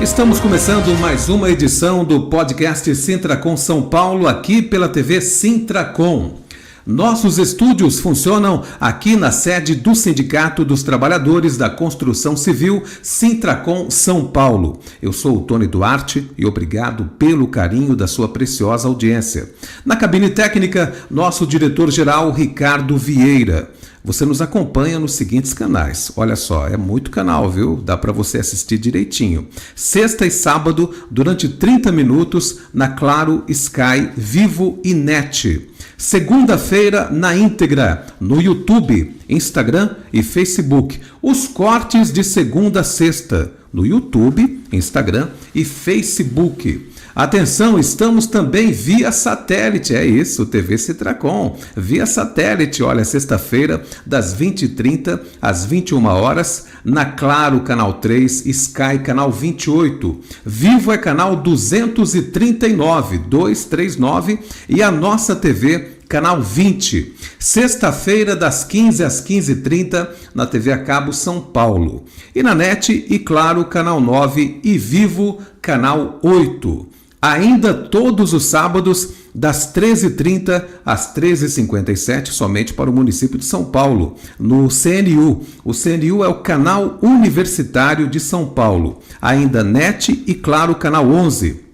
Estamos começando mais uma edição do podcast Sintracom São Paulo, aqui pela TV Sintracom. Nossos estúdios funcionam aqui na sede do Sindicato dos Trabalhadores da Construção Civil, Sintracom São Paulo. Eu sou o Tony Duarte e obrigado pelo carinho da sua preciosa audiência. Na cabine técnica, nosso diretor-geral Ricardo Vieira. Você nos acompanha nos seguintes canais. Olha só, é muito canal, viu? Dá para você assistir direitinho. Sexta e sábado, durante 30 minutos, na Claro, Sky, Vivo e NET. Segunda-feira, na íntegra, no YouTube, Instagram e Facebook. Os cortes de segunda a sexta, no YouTube, Instagram e Facebook. Atenção, estamos também via satélite, é isso, TV Sintracom, via satélite, olha, sexta-feira, das 20h30 às 21h, na Claro, canal 3, Sky, canal 28, Vivo é canal 239, e a nossa TV, canal 20, sexta-feira das 15 às 15h30 na TV a cabo São Paulo. E na NET e Claro, canal 9 e Vivo, canal 8. Ainda todos os sábados, das 13h30 às 13h57, somente para o município de São Paulo, no CNU. O CNU é o Canal Universitário de São Paulo. Ainda NET e Claro, canal 11.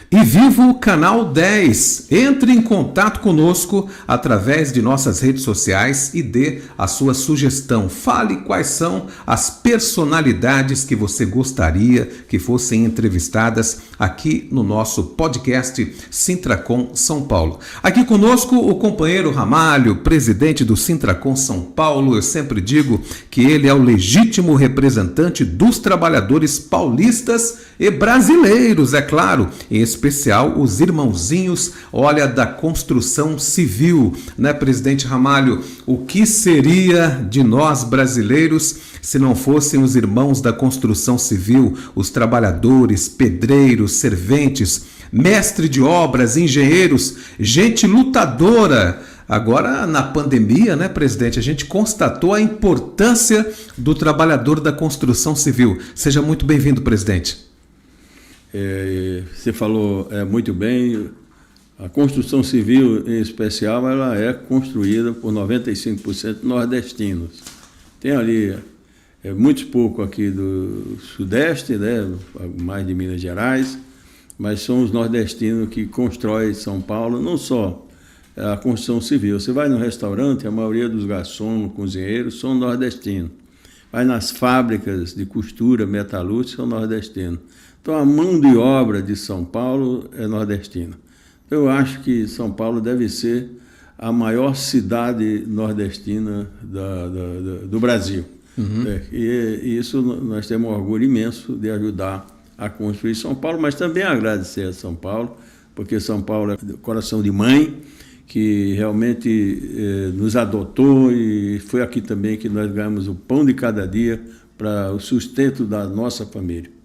E Vivo, canal 10. Entre em contato conosco através de nossas redes sociais e dê a sua sugestão. Fale quais são as personalidades que você gostaria que fossem entrevistadas aqui no nosso podcast Sintracom São Paulo. Aqui conosco o companheiro Ramalho, presidente do Sintracom São Paulo. Eu sempre digo que ele é o legítimo representante dos trabalhadores paulistas e brasileiros, é claro, em especial os irmãozinhos, olha, da construção civil, né, presidente Ramalho? O que seria de nós brasileiros se não fossem os irmãos da construção civil, os trabalhadores, pedreiros, serventes, mestre de obras, engenheiros, gente lutadora? Agora, na pandemia, né, presidente, a gente constatou a importância do trabalhador da construção civil. Seja muito bem-vindo, presidente. Você falou muito bem, a construção civil em especial, ela é construída por 95% nordestinos. Tem ali muitos pouco aqui do Sudeste, né, mais de Minas Gerais, mas são os nordestinos que constroem São Paulo, não só a construção civil. Você vai no restaurante, a maioria dos garçons, cozinheiros são nordestinos. Vai nas fábricas de costura metalúrgica, são nordestinos. Então, a mão de obra de São Paulo é nordestina. Eu acho que São Paulo deve ser a maior cidade nordestina do Brasil. Uhum. E isso nós temos um orgulho imenso de ajudar a construir São Paulo, mas também agradecer a São Paulo, porque São Paulo é coração de mãe, que realmente nos adotou, e foi aqui também que nós ganhamos o pão de cada dia para o sustento da nossa família.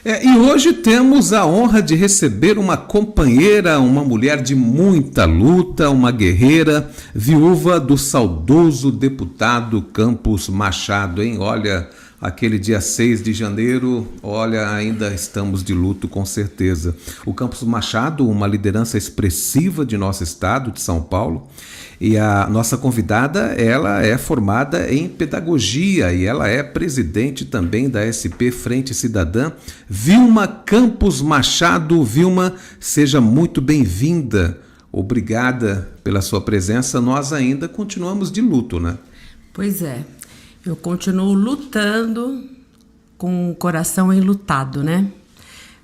E hoje temos a honra de receber uma companheira, uma mulher de muita luta, uma guerreira, viúva do saudoso deputado Campos Machado, hein? Olha, aquele dia 6 de janeiro, olha, ainda estamos de luto com certeza. O Campos Machado, uma liderança expressiva de nosso estado, de São Paulo, e a nossa convidada, ela é formada em pedagogia e ela é presidente também da SP Frente Cidadã, Vilma Campos Machado. Vilma, seja muito bem-vinda. Obrigada pela sua presença. Nós ainda continuamos de luto, né? Pois é. Eu continuo lutando com o coração enlutado, né?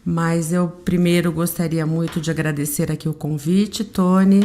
Mas eu primeiro gostaria muito de agradecer aqui o convite, Tony,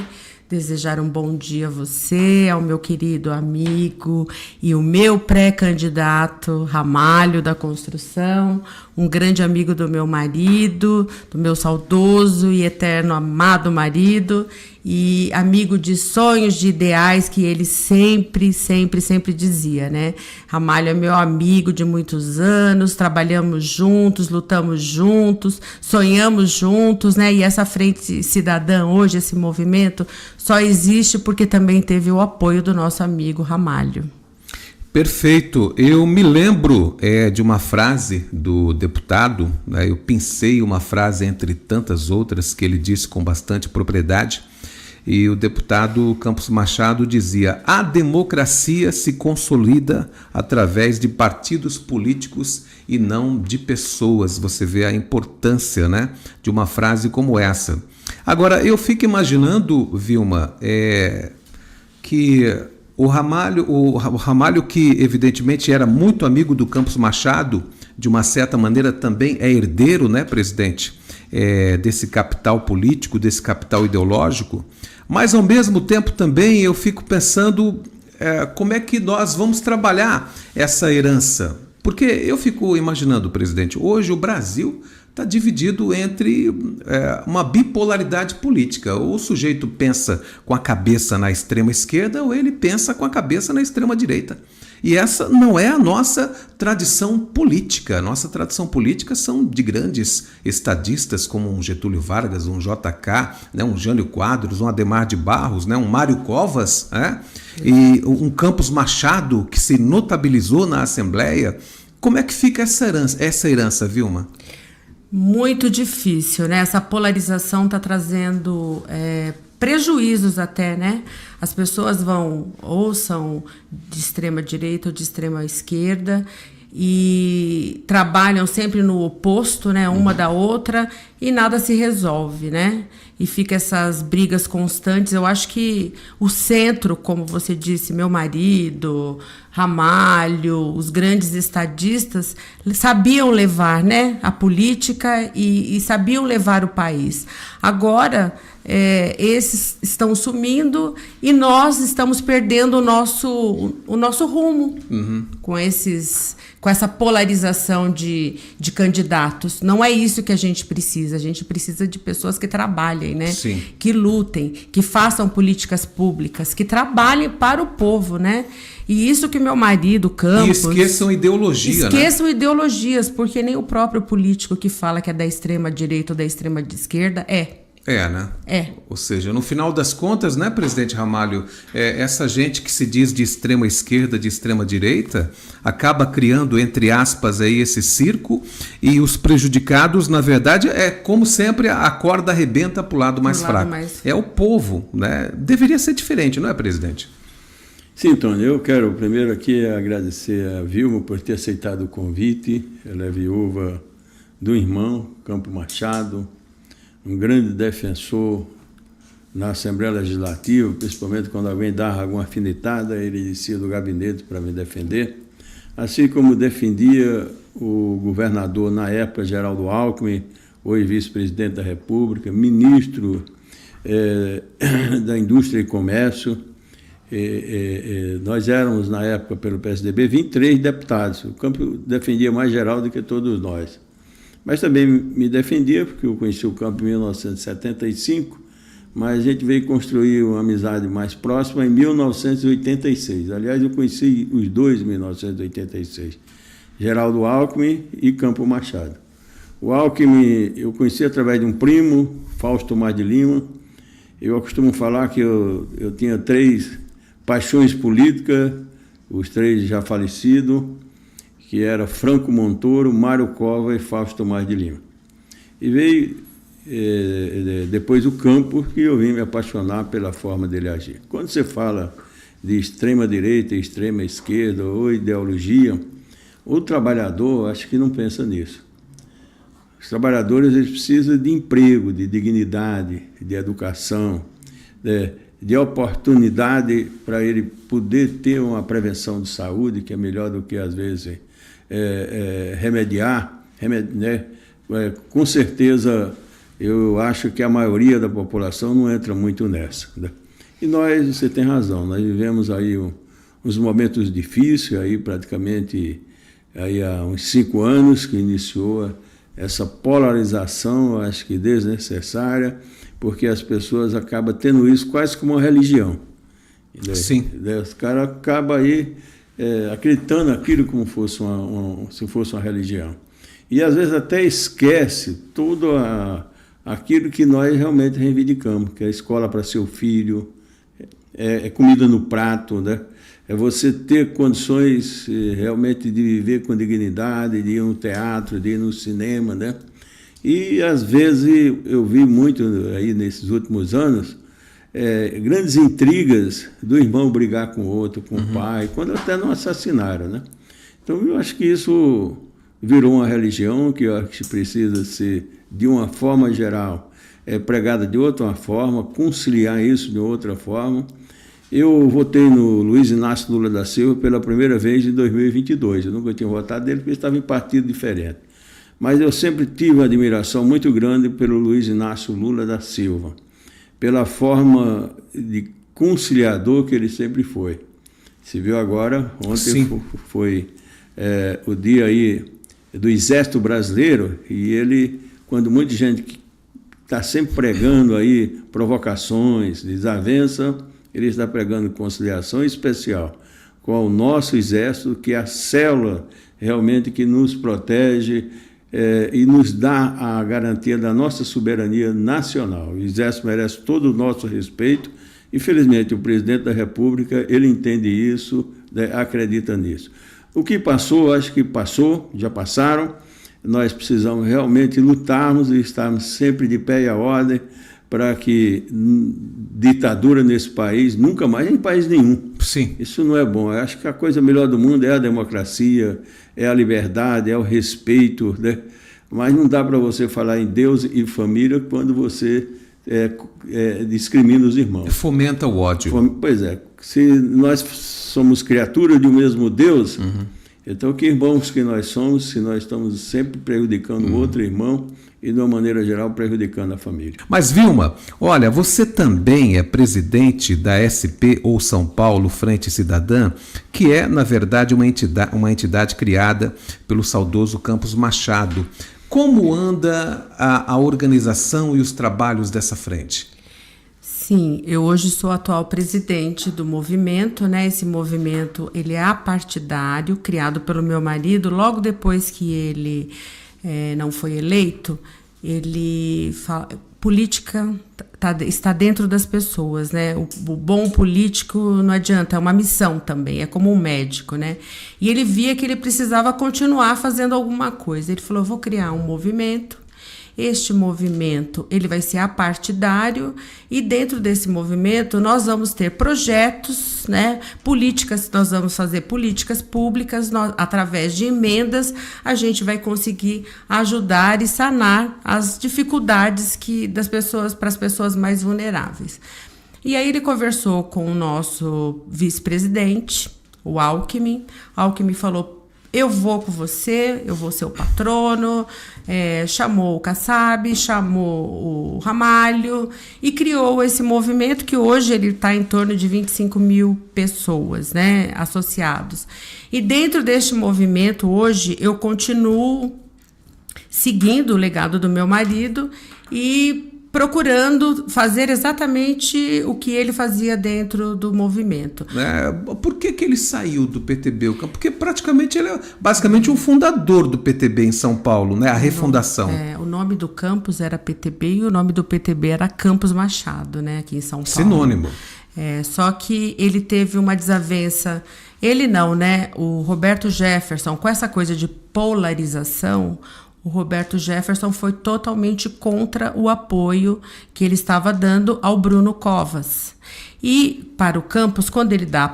desejar um bom dia a você, ao meu querido amigo e o meu pré-candidato Ramalho da Construção, um grande amigo do meu marido, do meu saudoso e eterno amado marido, e amigo de sonhos, de ideais que ele sempre dizia, né? Ramalho é meu amigo de muitos anos, trabalhamos juntos, lutamos juntos, sonhamos juntos, né? E essa Frente Cidadã hoje, esse movimento, só existe porque também teve o apoio do nosso amigo Ramalho. Perfeito. Eu me lembro de uma frase do deputado, né? Eu pensei uma frase entre tantas outras que ele disse com bastante propriedade, e o deputado Campos Machado dizia: a democracia se consolida através de partidos políticos e não de pessoas. Você vê a importância, né, de uma frase como essa. Agora, eu fico imaginando, Vilma, que o Ramalho, que evidentemente era muito amigo do Campos Machado, de uma certa maneira também é herdeiro, né, presidente, desse capital político, desse capital ideológico, mas ao mesmo tempo também eu fico pensando como é que nós vamos trabalhar essa herança. Porque eu fico imaginando, presidente, hoje o Brasil está dividido entre uma bipolaridade política. Ou o sujeito pensa com a cabeça na extrema esquerda ou ele pensa com a cabeça na extrema direita. E essa não é a nossa tradição política. A nossa tradição política são de grandes estadistas como um Getúlio Vargas, um JK, né, um Jânio Quadros, um Adhemar de Barros, né, um Mário Covas, né, e um Campos Machado que se notabilizou na Assembleia. Como é que fica essa herança, Vilma? Muito difícil, né? Essa polarização está trazendo prejuízos até, né? As pessoas são de extrema direita ou de extrema esquerda e trabalham sempre no oposto, né? Uma da outra, e nada se resolve, né? E fica essas brigas constantes. Eu acho que o centro, como você disse, meu marido, Ramalho, os grandes estadistas, sabiam levar, né, a política e sabiam levar o país. Agora, esses estão sumindo e nós estamos perdendo o nosso rumo com essa polarização de candidatos. Não é isso que a gente precisa. A gente precisa de pessoas que trabalhem, né? Sim. Que lutem, que façam políticas públicas, que trabalhem para o povo, né? E isso que meu marido, Campos... E esqueçam ideologia, Esqueçam ideologias, porque nem o próprio político que fala que é da extrema direita ou da extrema esquerda né? Ou seja, no final das contas, né, presidente Ramalho, essa gente que se diz de extrema esquerda, de extrema direita, acaba criando, entre aspas, aí esse circo, e os prejudicados, na verdade, como sempre, a corda arrebenta para o lado mais fraco. É o povo, né? Deveria ser diferente, não é, presidente? Sim, Tony, eu quero primeiro aqui agradecer a Vilma por ter aceitado o convite. Ela é viúva do irmão, Campos Machado, um grande defensor na Assembleia Legislativa, principalmente quando alguém dava alguma alfinetada, ele descia do gabinete para me defender, assim como defendia o governador, na época, Geraldo Alckmin, hoje vice-presidente da República, ministro da Indústria e Comércio. Nós éramos, na época, pelo PSDB, 23 deputados. O Campos defendia mais Geraldo do que todos nós. Mas também me defendia, porque eu conheci o Campos em 1975, mas a gente veio construir uma amizade mais próxima em 1986. Aliás, eu conheci os dois em 1986, Geraldo Alckmin e Campos Machado. O Alckmin eu conheci através de um primo, Fausto Tomás de Lima. Eu costumo falar que eu tinha 3 paixões políticas, os 3 já falecidos, que era Franco Montoro, Mário Covas e Fausto Tomás de Lima. E veio depois o Campos, que eu vim me apaixonar pela forma dele agir. Quando você fala de extrema direita, extrema esquerda ou ideologia, o trabalhador acho que não pensa nisso. Os trabalhadores eles precisam de emprego, de dignidade, de educação, de oportunidade para ele poder ter uma prevenção de saúde, que é melhor do que, às vezes, remediar, né? Com certeza, eu acho que a maioria da população não entra muito nessa, né? E nós, você tem razão, nós vivemos aí uns momentos difíceis, aí praticamente aí há uns 5 anos que iniciou essa polarização, acho que desnecessária, porque as pessoas acabam tendo isso quase como uma religião. Sim. Os caras acabam aí acreditando naquilo como se fosse uma religião. E às vezes até esquece tudo aquilo que nós realmente reivindicamos, que é a escola para seu filho, comida no prato, né? é você ter condições realmente de viver com dignidade, de ir no teatro, de ir no cinema, né? E, às vezes, eu vi muito aí nesses últimos anos grandes intrigas do irmão brigar com o outro, com o pai, quando até não assassinaram, né? Então, eu acho que isso virou uma religião que eu acho que precisa ser, de uma forma geral, pregada de outra forma, conciliar isso de outra forma. Eu votei no Luiz Inácio Lula da Silva pela primeira vez em 2022. Eu nunca tinha votado nele porque estava em partido diferente. Mas eu sempre tive uma admiração muito grande pelo Luiz Inácio Lula da Silva, pela forma de conciliador que ele sempre foi. Se viu agora, ontem foi o dia aí do Exército Brasileiro, e ele, quando muita gente está sempre pregando aí provocações, desavença, ele está pregando conciliação especial com o nosso Exército, que é a célula realmente que nos protege e nos dá a garantia da nossa soberania nacional. O Exército merece todo o nosso respeito. Infelizmente, o presidente da República, ele entende isso, acredita nisso. O que passou, acho que passou, já passaram. Nós precisamos realmente lutarmos e estarmos sempre de pé e à ordem para que ditadura nesse país, nunca mais, em país nenhum. Sim. Isso não é bom. Eu acho que a coisa melhor do mundo é a democracia, é a liberdade, é o respeito, né? Mas não dá para você falar em Deus e família quando você discrimina os irmãos. Fomenta o ódio. Pois é. Se nós somos criaturas de um mesmo Deus, então que irmãos que nós somos, se nós estamos sempre prejudicando o outro irmão e, de uma maneira geral, prejudicando a família. Mas, Vilma, olha, você também é presidente da SP ou São Paulo Frente Cidadã, que é, na verdade, uma entidade criada pelo saudoso Campos Machado. Como anda a organização e os trabalhos dessa frente? Sim, eu hoje sou atual presidente do movimento, né? Esse movimento, ele é apartidário, criado pelo meu marido, logo depois que ele não foi eleito. Ele fala, política está dentro das pessoas, né? O bom político não adianta, é uma missão também, é como um médico, né? E ele via que ele precisava continuar fazendo alguma coisa. Ele falou, eu vou criar um movimento. Este movimento, ele vai ser apartidário, e dentro desse movimento nós vamos ter projetos, né, políticas, nós vamos fazer políticas públicas, através de emendas a gente vai conseguir ajudar e sanar as dificuldades das pessoas, para as pessoas mais vulneráveis. E aí ele conversou com o nosso vice-presidente, o Alckmin. Alckmin falou, eu vou com você, eu vou ser o patrono, chamou o Kassab, chamou o Ramalho e criou esse movimento que hoje ele está em torno de 25 mil pessoas, né, associados. E dentro deste movimento hoje eu continuo seguindo o legado do meu marido e procurando fazer exatamente o que ele fazia dentro do movimento. Por que ele saiu do PTB? Porque praticamente ele é basicamente um fundador do PTB em São Paulo, né? A refundação. O nome do campus era PTB e o nome do PTB era Campos Machado, né? Aqui em São Paulo. Sinônimo. Só que ele teve uma desavença. Ele não, né? O Roberto Jefferson, com essa coisa de polarização, o Roberto Jefferson foi totalmente contra o apoio que ele estava dando ao Bruno Covas. E para o Campos, quando ele dava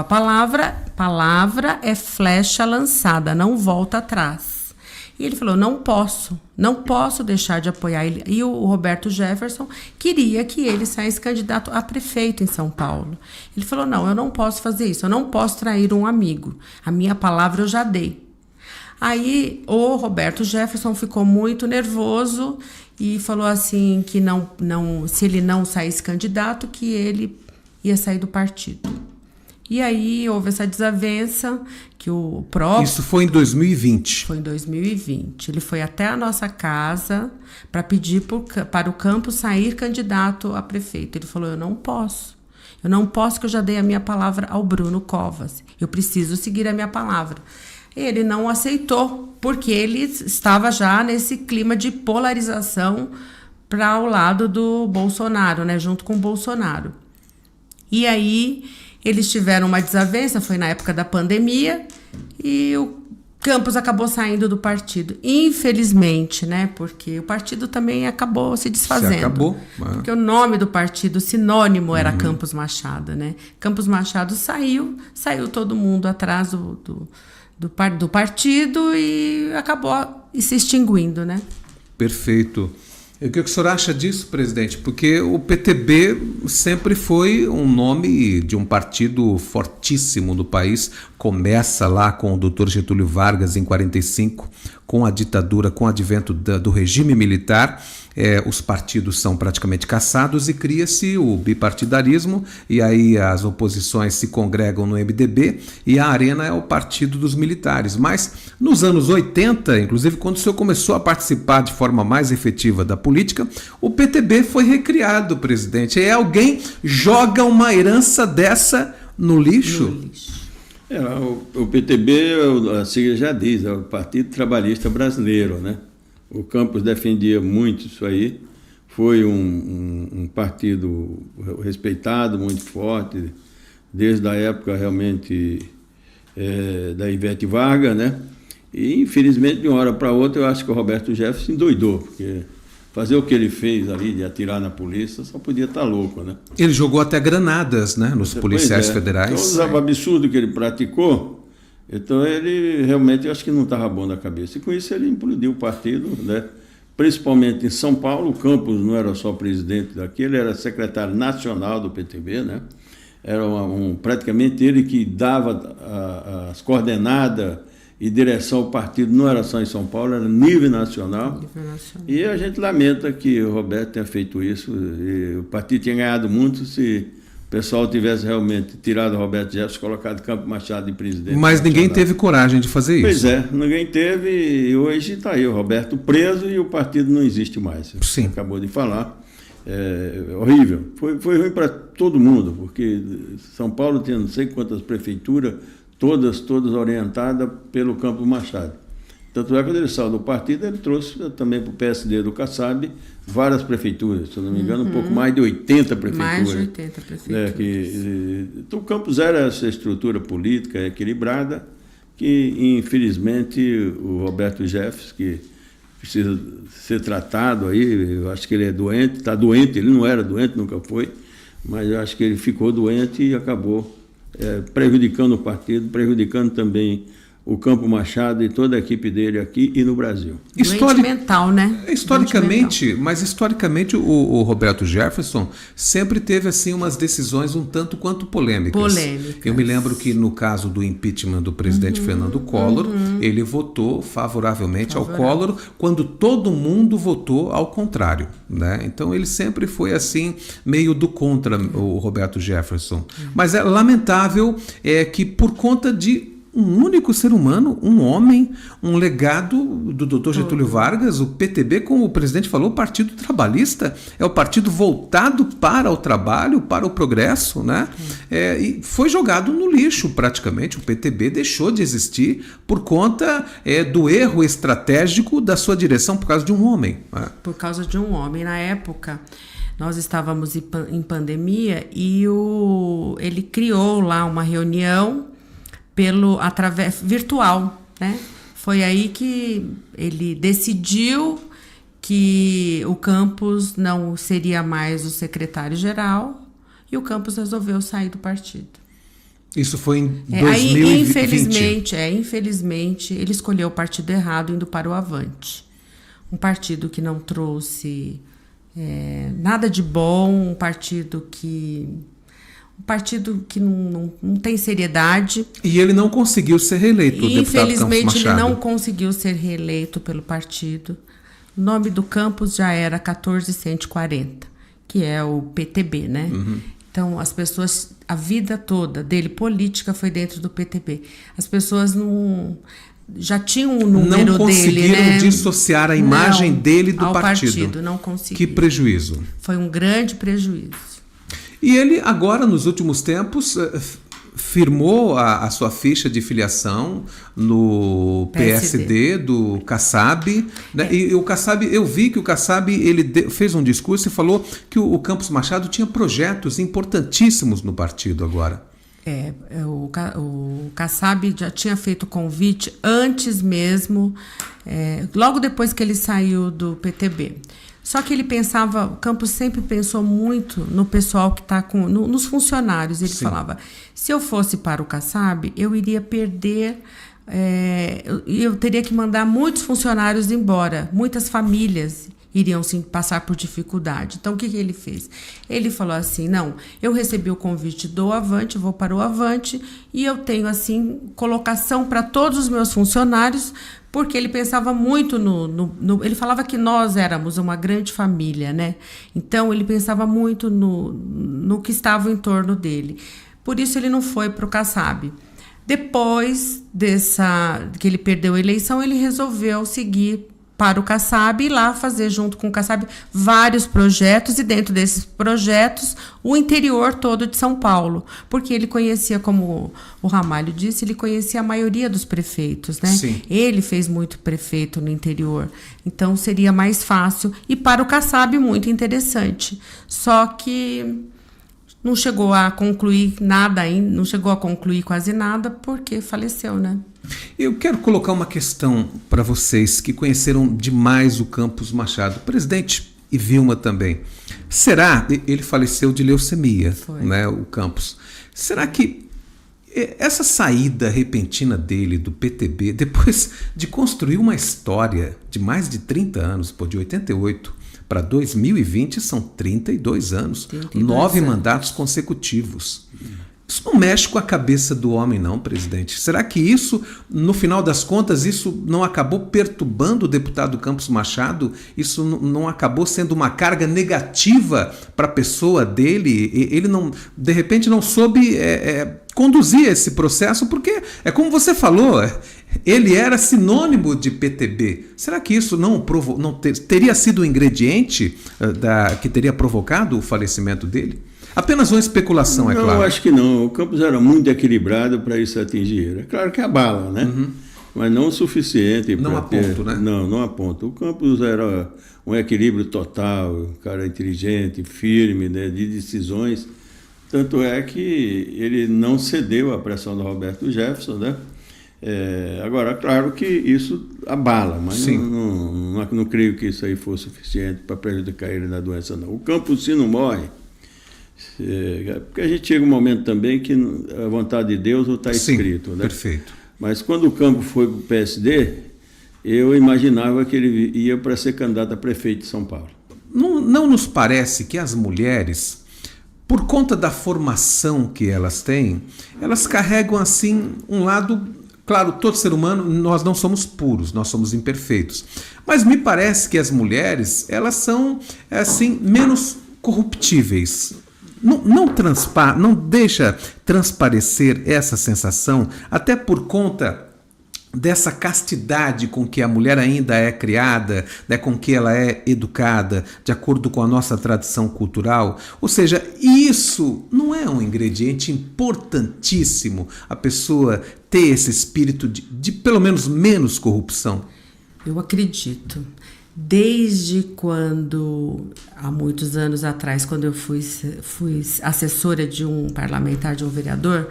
a palavra é flecha lançada, não volta atrás. E ele falou, não posso deixar de apoiar ele. E o Roberto Jefferson queria que ele saísse candidato a prefeito em São Paulo. Ele falou, não, eu não posso fazer isso, eu não posso trair um amigo. A minha palavra eu já dei. Aí o Roberto Jefferson ficou muito nervoso e falou assim que se ele não saísse candidato, que ele ia sair do partido. E aí houve essa desavença que o próprio... Isso foi em 2020. Foi em 2020. Ele foi até a nossa casa para pedir para o Campos sair candidato a prefeito. Ele falou, eu não posso que eu já dei a minha palavra ao Bruno Covas. Eu preciso seguir a minha palavra. Ele não aceitou, porque ele estava já nesse clima de polarização para o lado do Bolsonaro, né, junto com o Bolsonaro. E aí Eles tiveram uma desavença, foi na época da pandemia, e o Campos acabou saindo do partido. Infelizmente, né? Porque o partido também acabou se desfazendo. Se acabou. Porque o nome do partido, o sinônimo, era Campos Machado, né? Campos Machado saiu todo mundo atrás do partido e acabou se extinguindo, né? Perfeito. E o que o senhor acha disso, presidente? Porque o PTB sempre foi um nome de um partido fortíssimo no país. Começa lá com o Dr. Getúlio Vargas em 45, com a ditadura, com o advento do regime militar. Os partidos são praticamente caçados e cria-se o bipartidarismo, e aí as oposições se congregam no MDB e a Arena é o partido dos militares. Mas nos anos 80, inclusive quando o senhor começou a participar de forma mais efetiva da política, o PTB foi recriado, presidente. E alguém joga uma herança dessa no lixo? No lixo. O PTB, a sigla já diz, é o Partido Trabalhista Brasileiro, né? O Campos defendia muito isso aí, foi um partido respeitado, muito forte, desde a época realmente da Ivete Vargas, né? E infelizmente de uma hora para outra eu acho que o Roberto Jefferson endoidou, porque fazer o que ele fez ali de atirar na polícia só podia estar louco, né? Ele jogou até granadas, né, nos policiais federais. Então, o absurdo que ele praticou. Então ele realmente, eu acho que não estava bom da cabeça. E com isso ele implodiu o partido, né? Principalmente em São Paulo. O Campos não era só presidente daqui, ele era secretário nacional do PTB, né? Era praticamente ele que dava as coordenadas e direção ao partido, não era só em São Paulo, era nível nacional. E a gente lamenta que o Roberto tenha feito isso. E o partido tinha ganhado muito se o pessoal tivesse realmente tirado o Roberto Jefferson, colocado Campos Machado de presidente. Mas ninguém teve coragem de fazer isso. Pois é, ninguém teve, e hoje está aí o Roberto preso e o partido não existe mais. Sim. Acabou de falar. É horrível. Foi ruim para todo mundo, porque São Paulo tinha não sei quantas prefeituras, todas orientadas pelo Campos Machado. Tanto é que quando ele saiu do partido, ele trouxe também para o PSD do Kassab várias prefeituras, se eu não me engano, um pouco mais de 80 prefeituras. Mais de 80 prefeituras. Então o Campos era essa estrutura política equilibrada, que infelizmente o Roberto Jefferson, que precisa ser tratado aí, eu acho que ele é doente, está doente, ele não era doente, nunca foi, mas eu acho que ele ficou doente e acabou prejudicando o partido, prejudicando também o Campos Machado e toda a equipe dele aqui e no Brasil. Doente mental, né? Historicamente, mas historicamente o Roberto Jefferson sempre teve assim umas decisões um tanto quanto polêmicas. Eu me lembro que no caso do impeachment do presidente Fernando Collor, ele votou favoravelmente ao Collor quando todo mundo votou ao contrário, né? Então ele sempre foi assim meio do contra o Roberto Jefferson. Mas é lamentável que por conta de um único ser humano, um homem, um legado do Dr. Getúlio Vargas, o PTB, como o presidente falou, o Partido Trabalhista, é o partido voltado para o trabalho, para o progresso, né? E foi jogado no lixo praticamente. O PTB deixou de existir por conta do erro estratégico da sua direção por causa de um homem. Né? Por causa de um homem. Na época, nós estávamos em pandemia e ele criou lá uma reunião através virtual, né? Foi aí que ele decidiu que o Campos não seria mais o secretário-geral e o Campos resolveu sair do partido. Isso foi em 2020. Aí, infelizmente, ele escolheu o partido errado, indo para o Avante. Um partido que não trouxe nada de bom, um partido que não tem seriedade. E ele não conseguiu ser reeleito, o deputado Campos Machado. Infelizmente, ele não conseguiu ser reeleito pelo partido. O nome do Campos já era 14140, que é o PTB, né? Então, as pessoas, a vida toda dele, política, foi dentro do PTB. As pessoas já tinham um número dele, né? Não conseguiram dissociar a imagem dele do partido. Não conseguiram. Que prejuízo. Foi um grande prejuízo. E ele agora, nos últimos tempos, firmou a sua ficha de filiação no PSD do Kassab. Né? E o Kassab, eu vi que o Kassab fez um discurso e falou que o Campos Machado tinha projetos importantíssimos no partido agora. O Kassab já tinha feito o convite antes mesmo, logo depois que ele saiu do PTB. Só que ele pensava, o Campos sempre pensou muito no pessoal que está nos funcionários. Ele Sim. falava, se eu fosse para o Kassab, eu iria perder, eu teria que mandar muitos funcionários embora, muitas famílias iriam sim passar por dificuldade. Então, o que ele fez? Ele falou assim, não, eu recebi o convite do Avante, vou para o Avante e eu tenho, assim, colocação para todos os meus funcionários, porque ele pensava muito ele falava que nós éramos uma grande família, né? Então, ele pensava muito no que estava em torno dele. Por isso, ele não foi para o Kassab. Depois que ele perdeu a eleição, ele resolveu seguir para o Kassab e lá fazer junto com o Kassab vários projetos e dentro desses projetos o interior todo de São Paulo, porque ele conhecia, como o Ramalho disse, ele conhecia a maioria dos prefeitos, né? Sim. Ele fez muito prefeito no interior, então seria mais fácil e para o Kassab muito interessante, só que não chegou a concluir nada ainda, não chegou a concluir quase nada porque faleceu, né? Eu quero colocar uma questão para vocês que conheceram demais o Campos Machado, presidente e Vilma também. Será, ele faleceu de leucemia, né, o Campos. Será que essa saída repentina dele do PTB, depois de construir uma história de mais de 30 anos, de 88 para 2020, são 32 anos, 9 mandatos consecutivos. Isso não mexe com a cabeça do homem, não, presidente. Será que isso, no final das contas, isso não acabou perturbando o deputado Campos Machado? Isso não acabou sendo uma carga negativa para a pessoa dele? Ele, não, de repente, não soube conduzir esse processo, porque, como você falou, ele era sinônimo de PTB. Será que isso não teria sido um ingrediente que teria provocado o falecimento dele? Apenas uma especulação, é claro. Não, eu acho que não. O Campos era muito equilibrado para isso atingir. É claro que abala, né? Uhum. Mas não o suficiente para não a ponto, né? Não a ponto. O Campos era um equilíbrio total, um cara inteligente, firme, né, de decisões. Tanto é que ele não cedeu à pressão do Roberto Jefferson, né? Agora, claro que isso abala, mas não creio que isso aí fosse suficiente para prejudicar ele na doença, não. O Campos, se não morre, porque a gente chega um momento também que a vontade de Deus não está escrito, né? Perfeito. Mas quando o Campos foi para o PSD, eu imaginava que ele ia para ser candidato a prefeito de São Paulo. Não nos parece que as mulheres, por conta da formação que elas têm, elas carregam assim um lado. Claro, todo ser humano, nós não somos puros, nós somos imperfeitos. Mas me parece que as mulheres, elas são assim menos corruptíveis. Não deixa transparecer essa sensação, até por conta dessa castidade com que a mulher ainda é criada, né, com que ela é educada, de acordo com a nossa tradição cultural. Ou seja, isso não é um ingrediente importantíssimo, a pessoa ter esse espírito de pelo menos menos corrupção? Eu acredito. Desde quando, há muitos anos atrás, quando eu fui assessora de um parlamentar, de um vereador,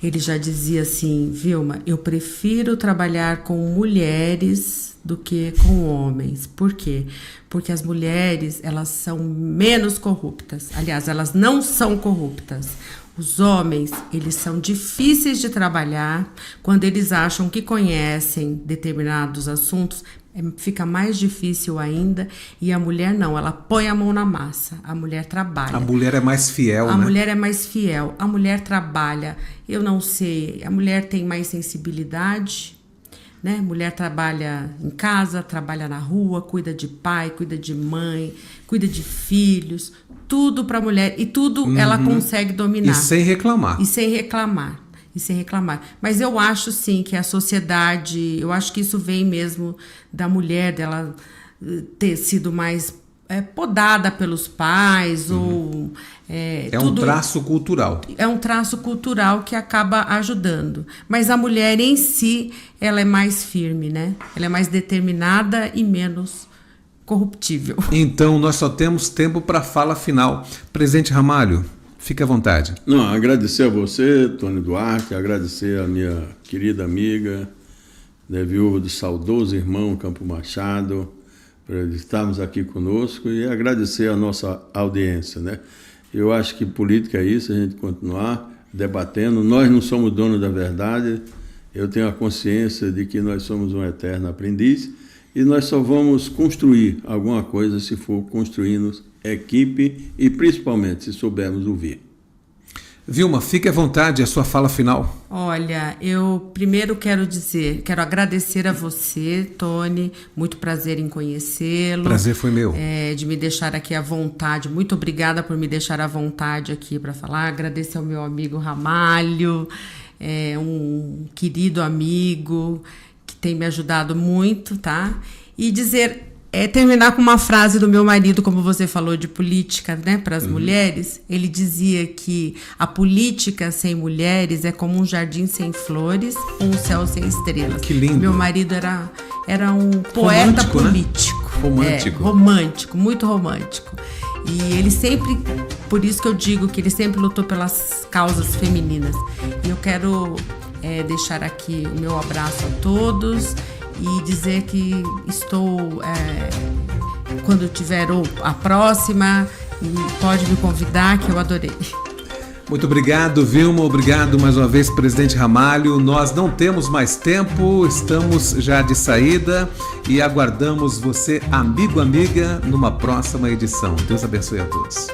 ele já dizia assim: Vilma, eu prefiro trabalhar com mulheres do que com homens. Por quê? Porque as mulheres, elas são menos corruptas. Aliás, elas não são corruptas. Os homens, eles são difíceis de trabalhar. Quando eles acham que conhecem determinados assuntos, fica mais difícil ainda. E a mulher não, ela põe a mão na massa. A mulher trabalha. A mulher é mais fiel, né? A mulher é mais fiel. A mulher trabalha. Eu não sei, a mulher tem mais sensibilidade, né? A mulher trabalha em casa, trabalha na rua, cuida de pai, cuida de mãe, cuida de filhos. Tudo para a mulher. E tudo ela consegue dominar. E sem reclamar. E sem reclamar. Mas eu acho, sim, que a sociedade... Eu acho que isso vem mesmo da mulher, dela ter sido mais podada pelos pais, ou... um traço cultural. É um traço cultural que acaba ajudando. Mas a mulher em si, ela é mais firme, né? Ela é mais determinada e menos corruptível. Então, nós só temos tempo para a fala final. Presidente Ramalho, Fique à vontade. Não, agradecer a você, Tony Duarte, agradecer a minha querida amiga, né, viúva do saudoso irmão Campo Machado, por estarmos aqui conosco, e agradecer a nossa audiência, né? Eu acho que política é isso, a gente continuar debatendo. Nós não somos donos da verdade, eu tenho a consciência de que nós somos um eterno aprendiz, e nós só vamos construir alguma coisa se for construindo equipe e principalmente se soubermos ouvir. Vilma, fique à vontade, a sua fala final. Olha, eu primeiro quero agradecer a você, Tony, muito prazer em conhecê-lo. Prazer foi meu. De me deixar aqui à vontade, muito obrigada por me deixar à vontade aqui para falar. Agradecer ao meu amigo Ramalho, um querido amigo que tem me ajudado muito, tá? E terminar com uma frase do meu marido, como você falou de política, né, para as mulheres. Ele dizia que a política sem mulheres é como um jardim sem flores ou um céu sem estrelas. Que lindo. Meu marido era um poeta romântico, político. Né? Romântico. Romântico, muito romântico. E ele sempre, por isso que eu digo que ele sempre lutou pelas causas femininas. E eu quero deixar aqui o meu abraço a todos e dizer que estou, quando tiver a próxima, pode me convidar, que eu adorei. Muito obrigado, Vilma. Obrigado mais uma vez, presidente Ramalho. Nós não temos mais tempo, estamos já de saída e aguardamos você, amigo, amiga, numa próxima edição. Deus abençoe a todos.